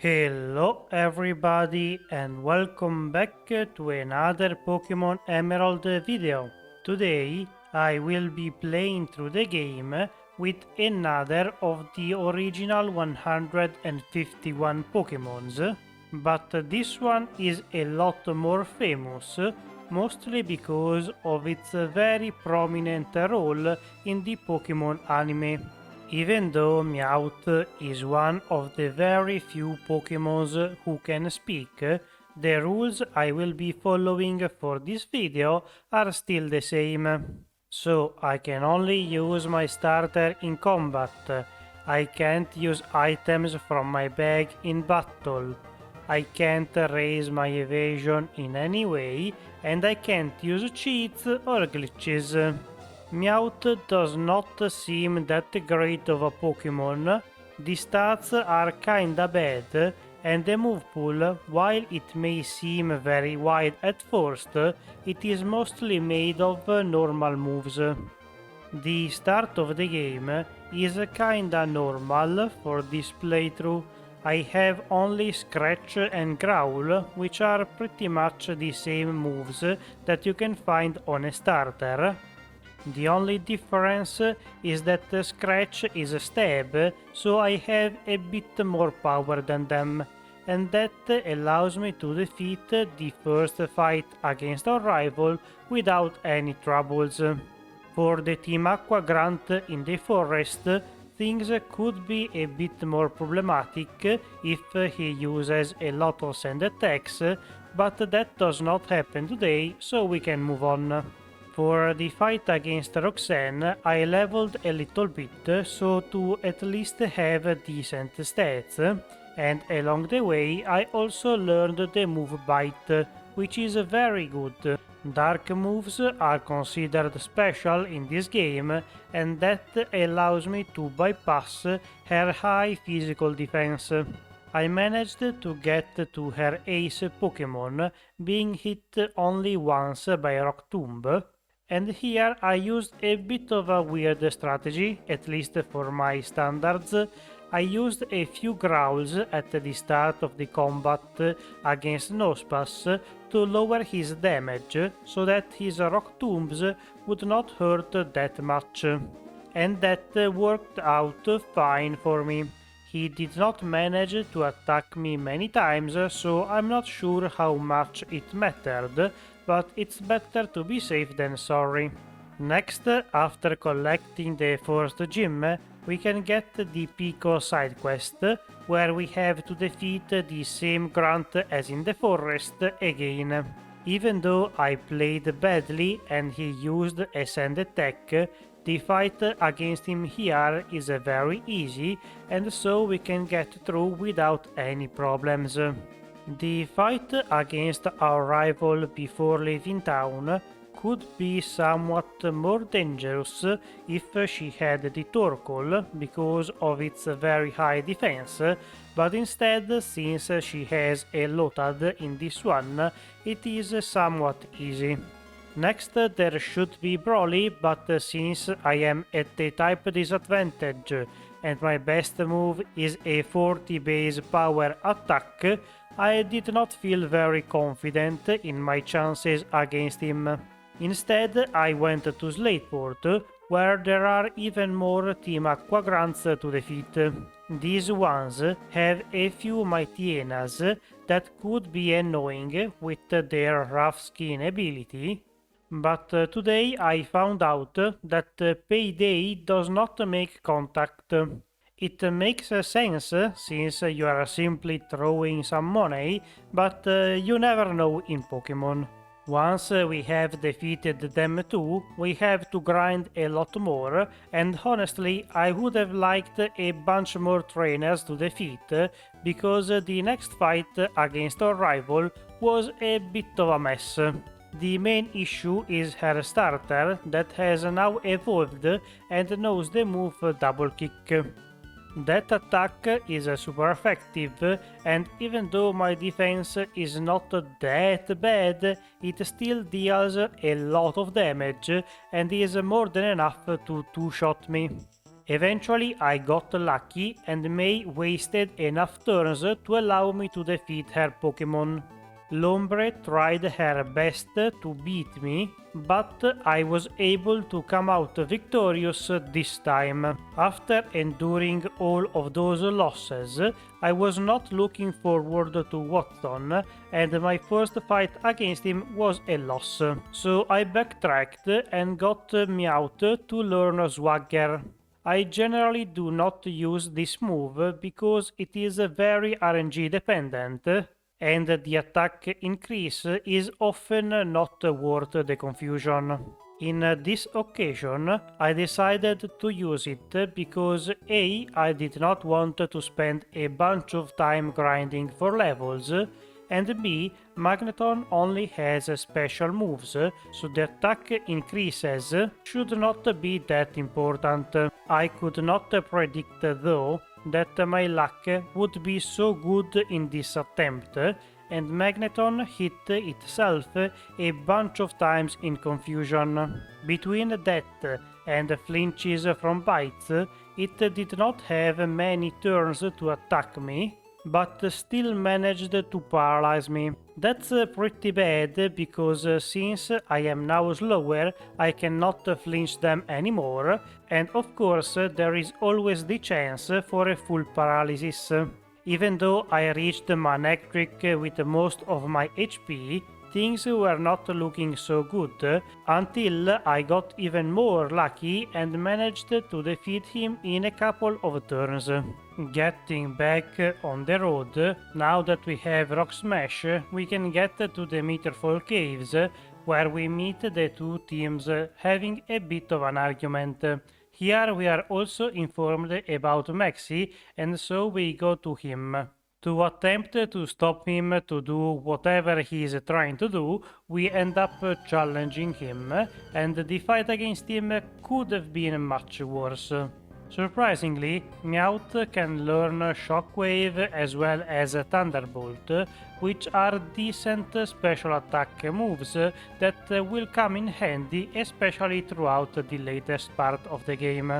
Hello everybody and welcome back to another Pokémon Emerald video. Today I will be playing through the game with another of the original 151 Pokémons, but this one is a lot more famous, mostly because of its very prominent role in the Pokémon anime. Even though Meowth is one of the very few Pokémons who can speak, the rules I will be following for this video are still the same. So I can only use my starter in combat, I can't use items from my bag in battle, I can't raise my evasion in any way, and I can't use cheats or glitches. Meowth does not seem that great of a Pokémon, the stats are kinda bad, and the move pool, while it may seem very wide at first, it is mostly made of normal moves. The start of the game is kinda normal for this playthrough. I have only Scratch and Growl, which are pretty much the same moves that you can find on a starter. The only difference is that Scratch is a stab, so I have a bit more power than them, and that allows me to defeat the first fight against our rival without any troubles. For the Team Aqua Grunt in the forest, things could be a bit more problematic if he uses a lot of sand attacks, but that does not happen today, so we can move on. For the fight against Roxanne, I leveled a little bit so to at least have decent stats, and along the way I also learned the move Bite, which is very good. Dark moves are considered special in this game, and that allows me to bypass her high physical defense. I managed to get to her ace Pokémon, being hit only once by Rock Tomb. And here I used a bit of a weird strategy, at least for my standards. I used a few growls at the start of the combat against Nospas to lower his damage, so that his rock tombs would not hurt that much. And that worked out fine for me. He did not manage to attack me many times, so I'm not sure how much it mattered, but it's better to be safe than sorry. Next, after collecting the first gym, we can get the Pico side quest, where we have to defeat the same grunt as in the forest again. Even though I played badly and he used a sand attack, the fight against him here is very easy, and so we can get through without any problems. The fight against our rival before leaving town could be somewhat more dangerous if she had the Torkoal because of its very high defense, but instead, since she has a Lotad in this one, it is somewhat easy. Next there should be Brawly, but since I am at a type disadvantage and my best move is a 40 base power attack, I did not feel very confident in my chances against him. Instead, I went to Slateport, where there are even more Team Aqua Grunts to defeat. These ones have a few Mighty-Enas that could be annoying with their rough skin ability, but today I found out that Payday does not make contact. It makes sense since you are simply throwing some money, but you never know in Pokémon. Once we have defeated them too, we have to grind a lot more, and honestly I would have liked a bunch more trainers to defeat, because the next fight against our rival was a bit of a mess. The main issue is her starter that has now evolved and knows the move Double Kick. That attack is super effective, and even though my defense is not that bad, it still deals a lot of damage and is more than enough to two-shot me. Eventually I got lucky and May wasted enough turns to allow me to defeat her Pokémon. Lombre tried her best to beat me, but I was able to come out victorious this time. After enduring all of those losses, I was not looking forward to Wattson, and my first fight against him was a loss. So I backtracked and got Meowth to learn Swagger. I generally do not use this move because it is very RNG dependent, and the attack increase is often not worth the confusion. In this occasion, I decided to use it because A. I did not want to spend a bunch of time grinding for levels, and B. Magneton only has special moves, so the attack increases should not be that important. I could not predict, though, that my luck would be so good in this attempt, and Magneton hit itself a bunch of times in confusion. Between that and flinches from bites, it did not have many turns to attack me, but still managed to paralyze me. That's pretty bad because since I am now slower, I cannot flinch them anymore, and of course there is always the chance for a full paralysis. Even though I reached Manectric with most of my HP, things were not looking so good until I got even more lucky and managed to defeat him in a couple of turns. Getting back on the road, now that we have Rock Smash, we can get to the Meterfall Caves, where we meet the two teams having a bit of an argument. Here we are also informed about Maxi, and so we go to him. To attempt to stop him to do whatever he is trying to do, we end up challenging him, and the fight against him could have been much worse. Surprisingly, Meowth can learn Shockwave as well as Thunderbolt, which are decent special attack moves that will come in handy especially throughout the latest part of the game.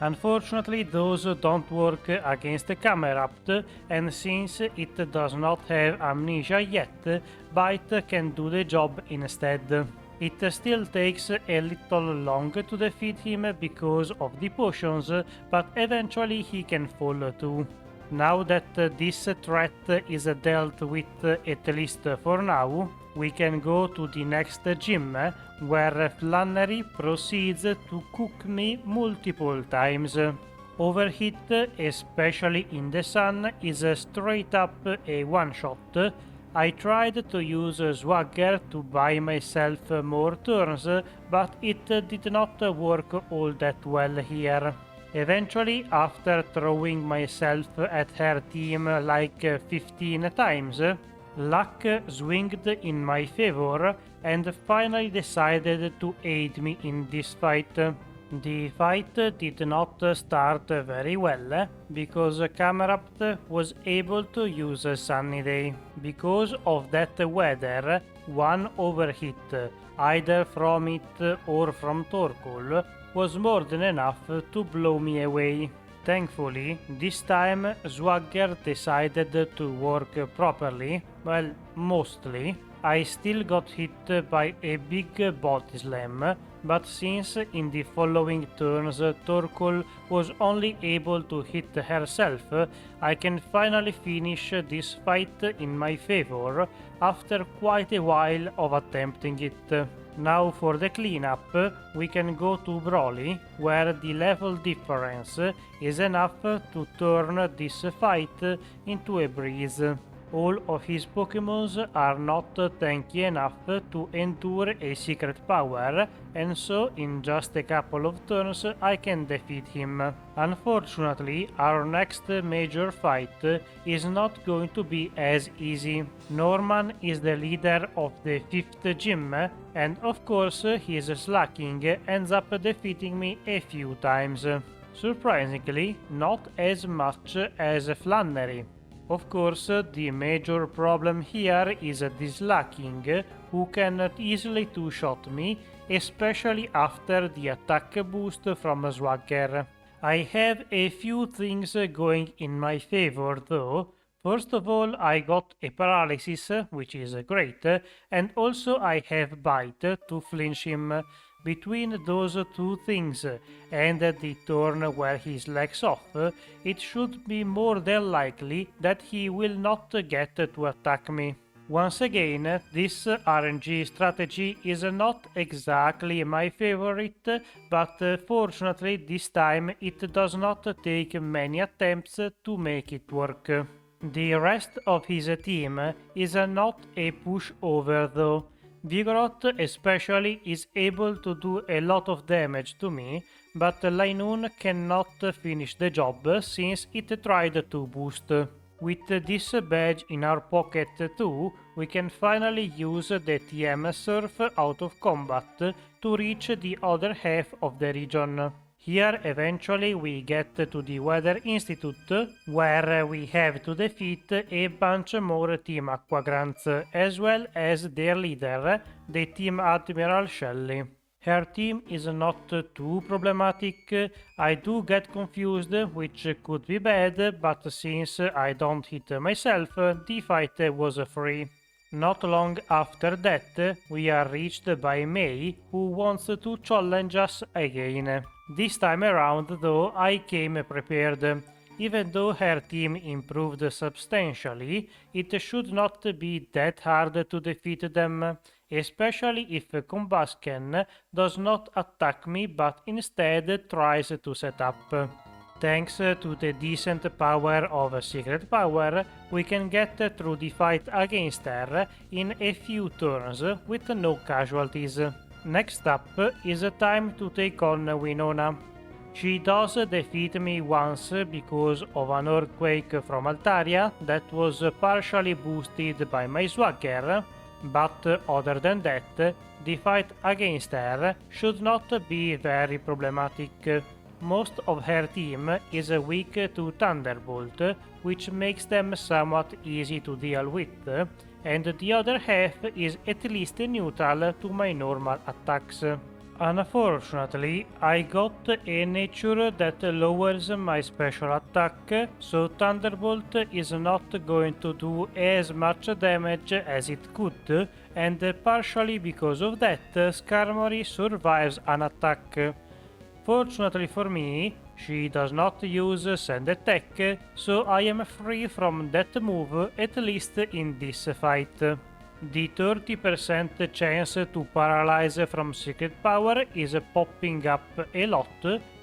Unfortunately, those don't work against Camerupt, and since it does not have amnesia yet, Bite can do the job instead. It still takes a little long to defeat him because of the potions, but eventually he can fall too. Now that this threat is dealt with, at least for now, we can go to the next gym, where Flannery proceeds to cook me multiple times. Overheat, especially in the sun, is straight up a one-shot. I tried to use Swagger to buy myself more turns, but it did not work all that well here. Eventually, after throwing myself at her team like 15 times, luck swinged in my favor and finally decided to aid me in this fight. The fight did not start very well because Camerupt was able to use Sunny Day. Because of that weather, one overhit, either from it or from Torkoal, was more than enough to blow me away. Thankfully, this time Swagger decided to work properly, well, mostly. I still got hit by a big body slam, but since in the following turns Torkoal was only able to hit herself, I can finally finish this fight in my favor after quite a while of attempting it. Now for the cleanup, we can go to Brawly, where the level difference is enough to turn this fight into a breeze. All of his Pokémons are not tanky enough to endure a secret power, and so in just a couple of turns I can defeat him. Unfortunately, our next major fight is not going to be as easy. Norman is the leader of the 5th gym, and of course his slacking ends up defeating me a few times. Surprisingly, not as much as Flannery. Of course, the major problem here is the slacking, who can easily two-shot me, especially after the attack boost from Swagger. I have a few things going in my favor though. First of all, I got a paralysis, which is great, and also I have bite to flinch him. Between those two things and the turn where his legs off, it should be more than likely that he will not get to attack me. Once again, this RNG strategy is not exactly my favorite, but fortunately this time it does not take many attempts to make it work. The rest of his team is not a pushover though. Vigoroth especially is able to do a lot of damage to me, but Linoon cannot finish the job since it tried to boost. With this badge in our pocket too, we can finally use the TM Surf out of combat to reach the other half of the region. Here eventually we get to the Weather Institute, where we have to defeat a bunch more Team Aquagrants, as well as their leader, the Team Admiral Shelley. Her team is not too problematic. I do get confused, which could be bad, but since I don't hit myself, the fight was free. Not long after that, we are reached by May, who wants to challenge us again. This time around, though, I came prepared. Even though her team improved substantially, it should not be that hard to defeat them, especially if Combusken does not attack me but instead tries to set up. Thanks to the decent power of Secret Power, we can get through the fight against her in a few turns with no casualties. Next up is time to take on Winona. She does defeat me once because of an earthquake from Altaria that was partially boosted by my Swagger, but other than that, the fight against her should not be very problematic. Most of her team is weak to Thunderbolt, which makes them somewhat easy to deal with, and the other half is at least neutral to my normal attacks. Unfortunately, I got a nature that lowers my special attack, so Thunderbolt is not going to do as much damage as it could, and partially because of that, Skarmory survives an attack. Fortunately for me, she does not use Sand Attack, so I am free from that move at least in this fight. The 30% chance to paralyze from Secret Power is popping up a lot,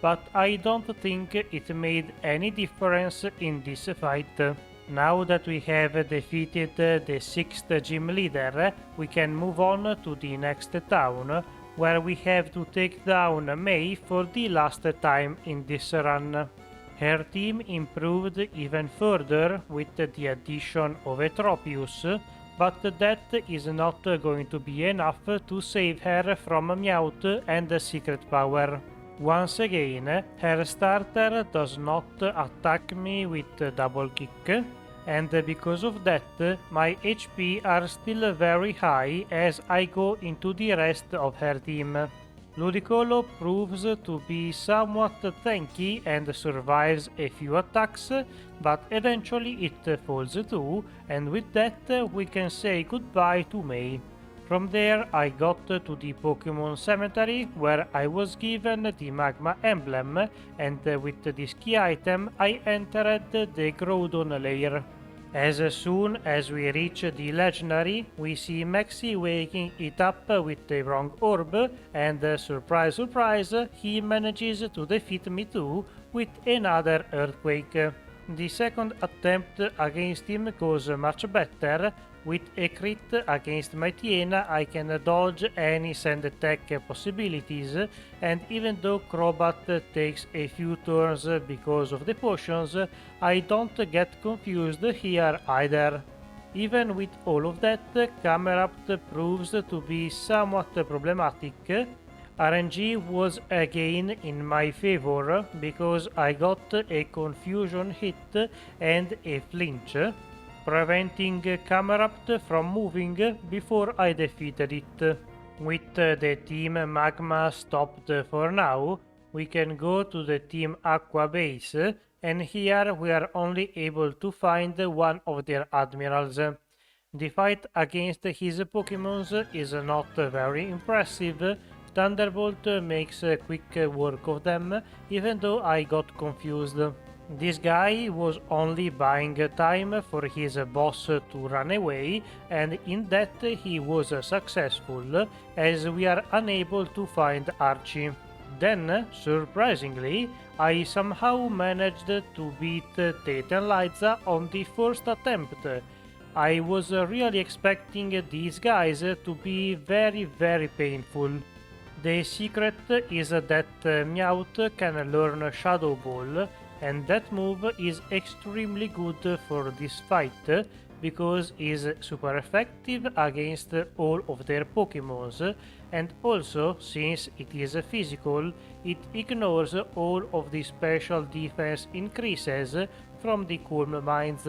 but I don't think it made any difference in this fight. Now that we have defeated the 6th gym leader, we can move on to the next town, where we have to take down May for the last time in this run. Her team improved even further with the addition of a Tropius, but that is not going to be enough to save her from Meowth and Secret Power. Once again, her starter does not attack me with Double Kick, and because of that, my HP are still very high as I go into the rest of her team. Ludicolo proves to be somewhat tanky and survives a few attacks, but eventually it falls too, and with that we can say goodbye to May. From there I got to the Pokémon Cemetery, where I was given the Magma Emblem, and with this key item I entered the Groudon lair. As soon as we reach the legendary, we see Maxie waking it up with the wrong orb, and surprise surprise, he manages to defeat me too with another earthquake. The second attempt against him goes much better. With a crit against my Tiena, I can dodge any sand attack possibilities, and even though Crobat takes a few turns because of the potions, I don't get confused here either. Even with all of that, Camerupt proves to be somewhat problematic. RNG was again in my favor because I got a confusion hit and a flinch, preventing Camerupt from moving before I defeated it. With the Team Magma stopped for now, we can go to the Team Aqua base, and here we are only able to find one of their admirals. The fight against his Pokémons is not very impressive. Thunderbolt makes quick work of them, even though I got confused. This guy was only buying time for his boss to run away, and in that he was successful, as we are unable to find Archie. Then, surprisingly, I somehow managed to beat Tate and Liza on the first attempt. I was really expecting these guys to be very painful. The secret is that Meowth can learn Shadow Ball, and that move is extremely good for this fight because it's super effective against all of their Pokémons, and also, since it is physical, it ignores all of the special defense increases from the Calm Minds.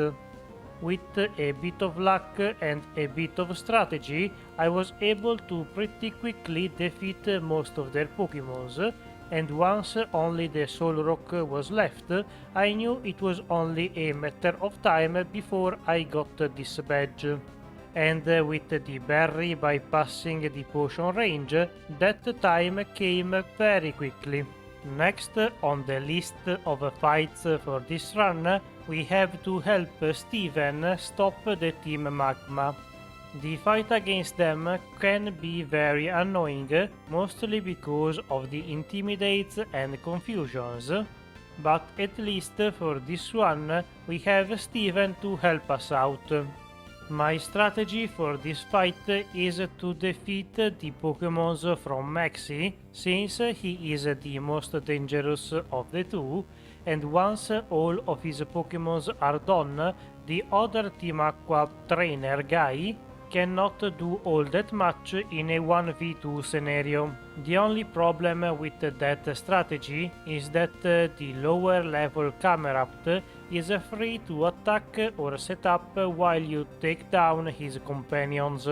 With a bit of luck and a bit of strategy, I was able to pretty quickly defeat most of their Pokémons, and once only the Solrock was left, I knew it was only a matter of time before I got this badge. And with the berry bypassing the potion range, that time came very quickly. Next on the list of fights for this run, we have to help Steven stop the Team Magma. The fight against them can be very annoying, mostly because of the intimidates and confusions, but at least for this one we have Steven to help us out. My strategy for this fight is to defeat the Pokémons from Maxi, since he is the most dangerous of the two, and once all of his Pokémons are done, the other Team Aqua trainer guy cannot do all that much in a 1v2 scenario. The only problem with that strategy is that the lower level Camerupt is free to attack or set up while you take down his companions.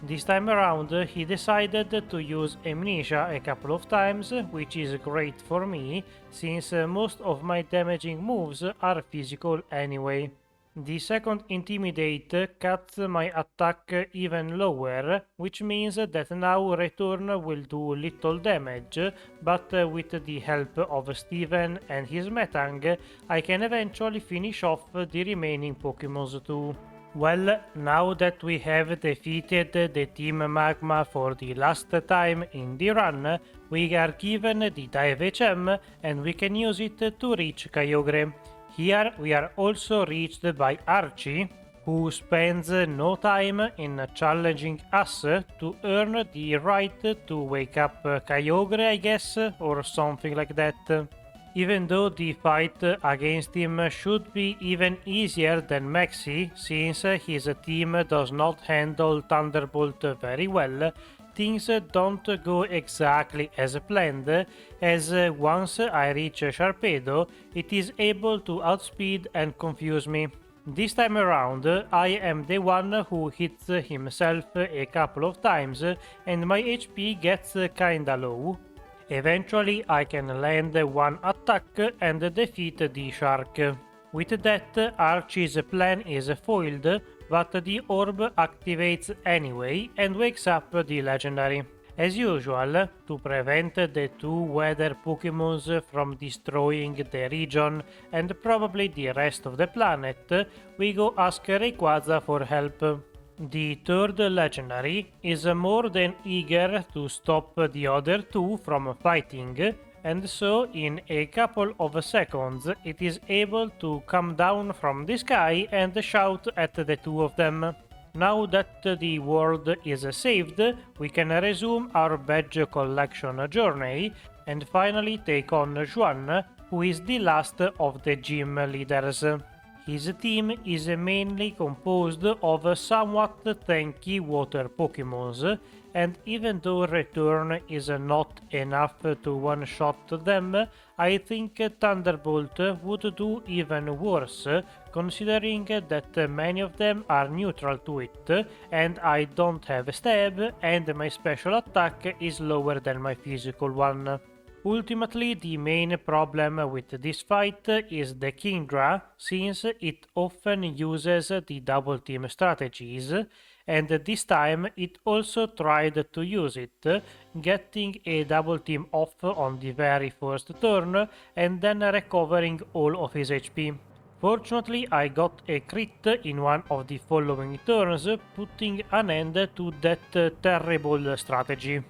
This time around he decided to use Amnesia a couple of times, which is great for me, since most of my damaging moves are physical anyway. The second Intimidate cuts my attack even lower, which means that now Return will do little damage, but with the help of Steven and his Metang, I can eventually finish off the remaining Pokémons too. Well, now that we have defeated the Team Magma for the last time in the run, we are given the Dive HM and we can use it to reach Kyogre. Here we are also reached by Archie, who spends no time in challenging us to earn the right to wake up Kyogre, I guess, or something like that. Even though the fight against him should be even easier than Maxi, since his team does not handle Thunderbolt very well, things don't go exactly as planned, as once I reach Sharpedo, it is able to outspeed and confuse me. This time around, I am the one who hits himself a couple of times, and my HP gets kinda low. Eventually I can land one attack and defeat the shark. With that, Archie's plan is foiled, but the orb activates anyway and wakes up the legendary. As usual, to prevent the two weather Pokémons from destroying the region and probably the rest of the planet, we go ask Rayquaza for help. The third legendary is more than eager to stop the other two from fighting, and so in a couple of seconds it is able to come down from the sky and shout at the two of them. Now that the world is saved, we can resume our badge collection journey and finally take on Juan, who is the last of the gym leaders. His team is mainly composed of somewhat tanky water Pokémons, and even though Return is not enough to one-shot them, I think Thunderbolt would do even worse, considering that many of them are neutral to it, and I don't have Stab, and my special attack is lower than my physical one. Ultimately, the main problem with this fight is the Kingdra, since it often uses the double team strategies, and this time it also tried to use it, getting a double team off on the very first turn and then recovering all of his HP. Fortunately, I got a crit in one of the following turns, putting an end to that terrible strategy.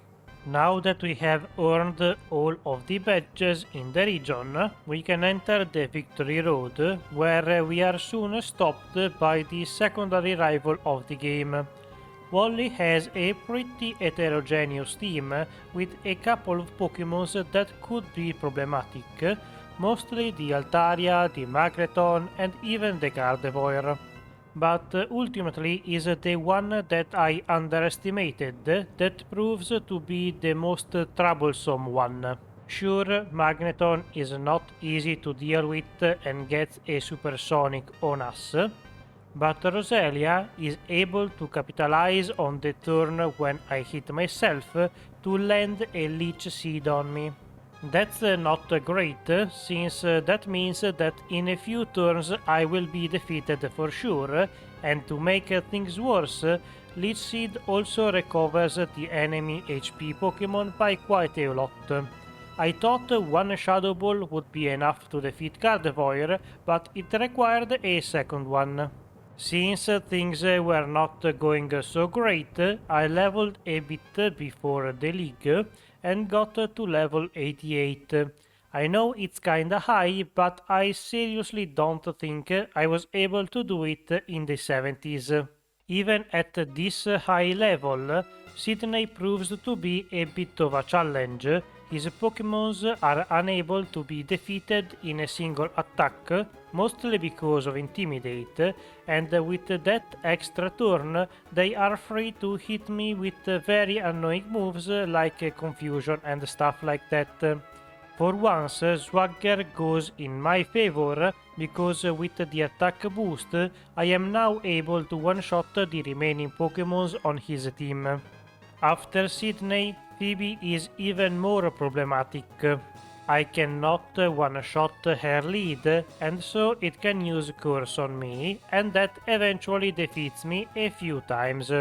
Now that we have earned all of the badges in the region, we can enter the Victory Road, where we are soon stopped by the secondary rival of the game. Wally has a pretty heterogeneous team, with a couple of Pokémons that could be problematic, mostly the Altaria, the Magneton, and even the Gardevoir. But ultimately is the one that I underestimated that proves to be the most troublesome one. Sure, Magneton is not easy to deal with and gets a supersonic on us, but Roselia is able to capitalize on the turn when I hit myself to land a Leech Seed on me. That's not great, since that means that in a few turns I will be defeated for sure, and to make things worse, Leech Seed also recovers the enemy HP Pokémon by quite a lot. I thought one Shadow Ball would be enough to defeat Gardevoir, but it required a second one. Since things were not going so great, I leveled a bit before the league and got to level 88. I know it's kinda high, but I seriously don't think I was able to do it in the 70s. Even at this high level, Sidney proves to be a bit of a challenge. His Pokémons are unable to be defeated in a single attack, mostly because of Intimidate, and with that extra turn they are free to hit me with very annoying moves like Confusion and stuff like that. For once, Swagger goes in my favor, because with the attack boost I am now able to one-shot the remaining Pokémons on his team. After Sidney, Phoebe is even more problematic. I cannot one-shot her lead, and so it can use Curse on me, and that eventually defeats me a few times.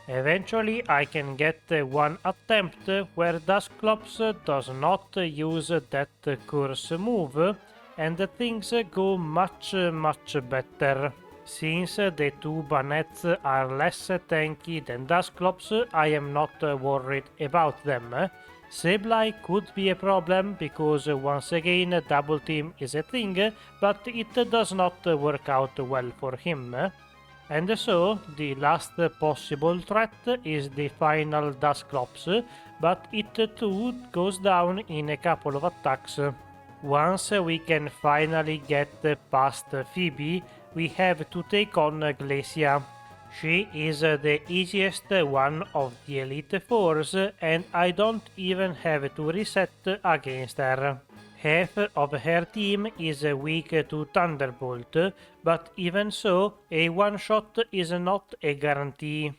Eventually I can get one attempt where Dusclops does not use that Curse move, and things go much better. Since the two Bannets are less tanky than Dusclops, I am not worried about them. Sableye could be a problem because once again double team is a thing, but it does not work out well for him. And so the last possible threat is the final Dusclops, but it too goes down in a couple of attacks. Once we can finally get past Phoebe, we have to take on Glacia. She is the easiest one of the Elite Fours, and I don't even have to reset against her. Half of her team is weak to Thunderbolt, but even so, a one-shot is not a guarantee.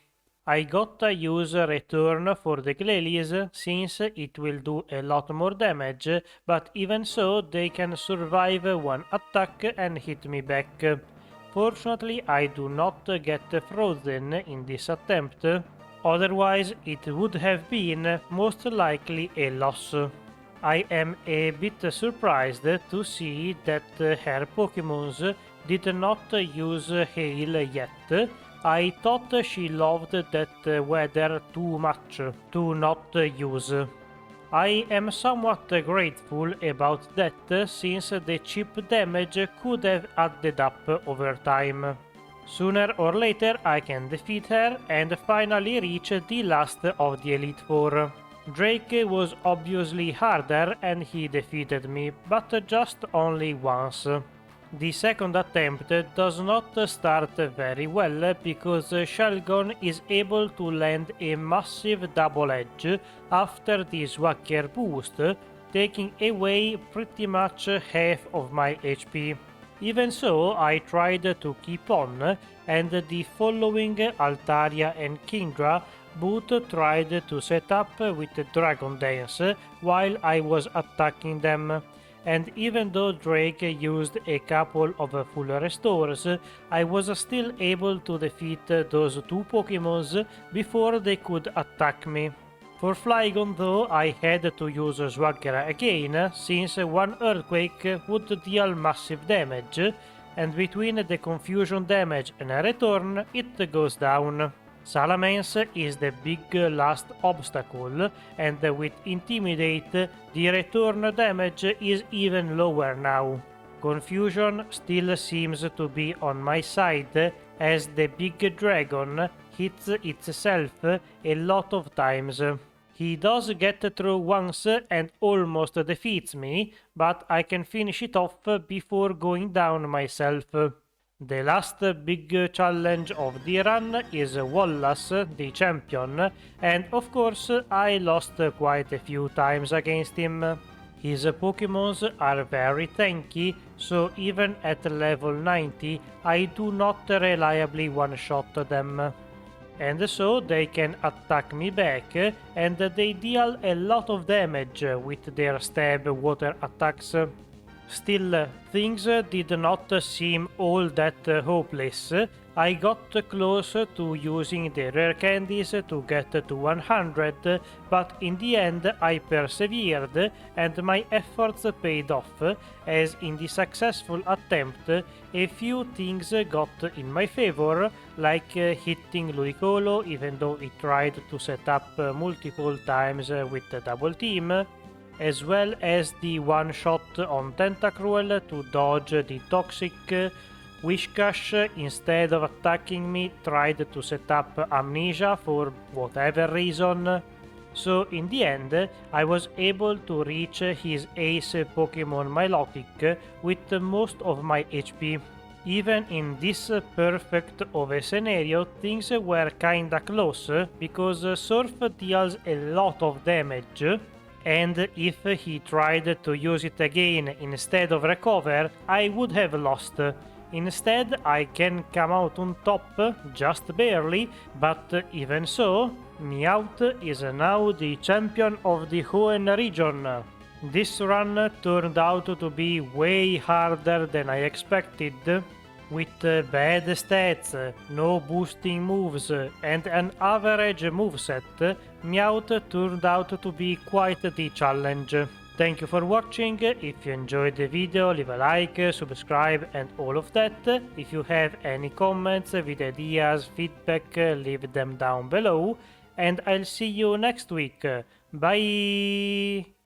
I gotta use Return for the Glalis, since it will do a lot more damage, but even so they can survive one attack and hit me back. Fortunately, I do not get frozen in this attempt, otherwise it would have been most likely a loss. I am a bit surprised to see that her Pokémons did not use Hail yet. I thought she loved that weather too much to not use. I am somewhat grateful about that, since the chip damage could have added up over time. Sooner or later I can defeat her and finally reach the last of the Elite Four. Drake was obviously harder and he defeated me, but just only once. The second attempt does not start very well because Shelgon is able to land a massive double edge after the Swagger boost, taking away pretty much half of my HP. Even so, I tried to keep on, and the following Altaria and Kingdra both tried to set up with the Dragon Dance while I was attacking them. And even though Drake used a couple of full restores, I was still able to defeat those two Pokémons before they could attack me. For Flygon though, I had to use Swagger again, since one Earthquake would deal massive damage, and between the confusion damage and a return, it goes down. Salamence is the big last obstacle, and with Intimidate, the return damage is even lower now. Confusion still seems to be on my side, as the big dragon hits itself a lot of times. He does get through once and almost defeats me, but I can finish it off before going down myself. The last big challenge of the run is Wallace, the champion, and of course I lost quite a few times against him. His Pokémons are very tanky, so even at level 90 I do not reliably one-shot them. And so they can attack me back, and they deal a lot of damage with their stab water attacks. Still, things did not seem all that hopeless. I got close to using the rare candies to get to 100, but in the end I persevered and my efforts paid off, as in the successful attempt a few things got in my favor, like hitting Ludicolo even though it tried to set up multiple times with the double team, as well as the one shot on Tentacruel to dodge the toxic. Whiscash, instead of attacking me, tried to set up Amnesia for whatever reason. So in the end, I was able to reach his ace Pokemon Milotic with most of my HP. Even in this perfect of a scenario, things were kinda close, because Surf deals a lot of damage, and if he tried to use it again instead of Recover, I would have lost. Instead, I can come out on top, just barely, but even so, Meowth is now the champion of the Hoenn region. This run turned out to be way harder than I expected. With bad stats, no boosting moves, and an average moveset, Meowth turned out to be quite the challenge. Thank you for watching. If you enjoyed the video, leave a like, subscribe and all of that. If you have any comments with ideas, feedback, leave them down below. And I'll see you next week. Bye!